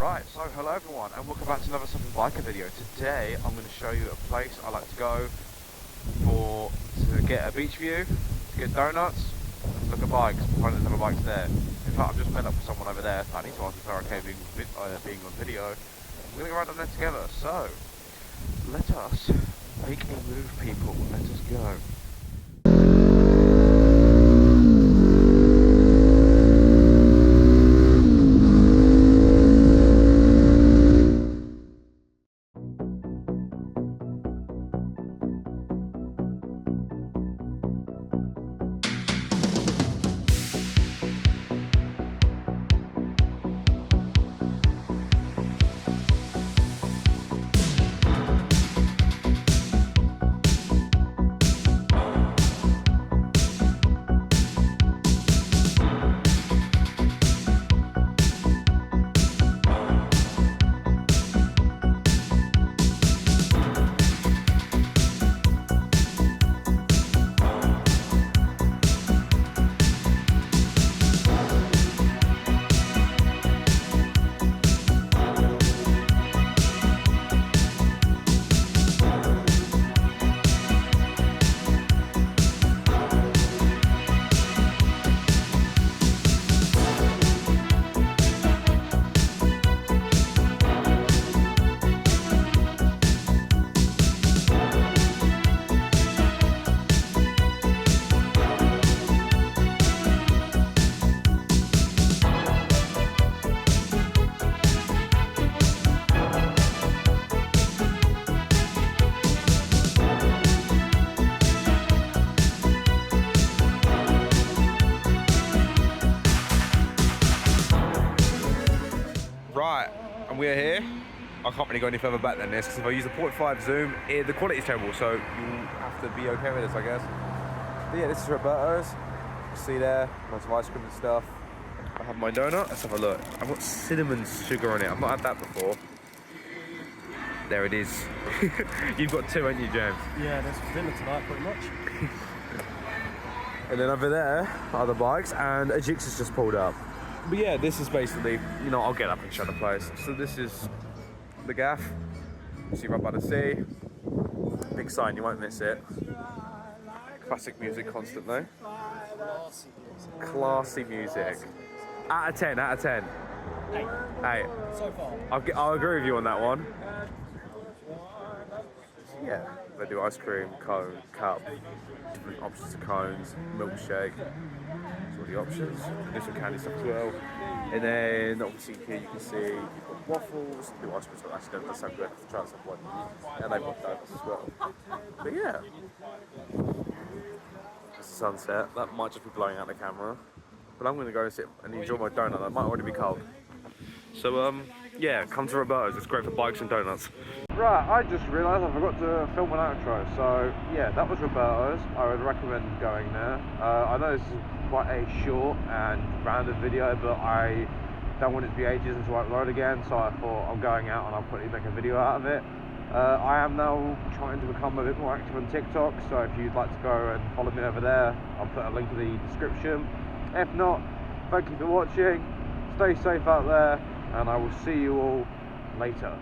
Right, so hello everyone and welcome back to another Something Biker video. Today I'm going to show you a place I like to go to get a beach view, to get donuts, and to look at bikes, find another bikes there. In fact, I've just met up with someone over there, so I need to ask if they're okay being on video. We're going to go around on there together, so let us make a move, people, let us go. Right, and we're here. I can't really go any further back than this because if I use the 0.5 zoom, the quality is terrible, so you'll have to be okay with this, I guess. But yeah, this is Roberto's. You see there, lots of ice cream and stuff. I have my donut. Let's have a look. I've got cinnamon sugar on it. I've not had that before. There it is. You've got two, haven't you, James? Yeah, there's dinner tonight, pretty much. And then over there are the bikes, and a Jix has just pulled up. But yeah, this is basically, you know, I'll get up and show the place. So this is the gaff. You see right by the sea. Big sign, you won't miss it. Classic music constantly. Classy music. Out of 10, out of 10. 8. So far. I'll agree with you on that one. Yeah, they do ice cream, cone, cup, different options of cones, milkshake. That's all the options. Do some candy stuff as well. And then obviously here you can see you've got waffles, do ice cream stuff. Actually, that's so good. I've tried some point. And they've got donuts as well. But yeah, it's the sunset. That might just be blowing out the camera. But I'm going to go and sit and enjoy my donut. That might already be cold. So yeah, come to Roberto's. It's great for bikes and donuts. Right, I just realised I forgot to film an outro. So yeah, that was Roberto's. I would recommend going there. I know this is quite a short and random video, but I don't want it to be ages until I upload again. So I thought I'm going out and I'll probably make a video out of it. I am now trying to become a bit more active on TikTok. So if you'd like to go and follow me over there, I'll put a link in the description. If not, thank you for watching. Stay safe out there. And I will see you all later.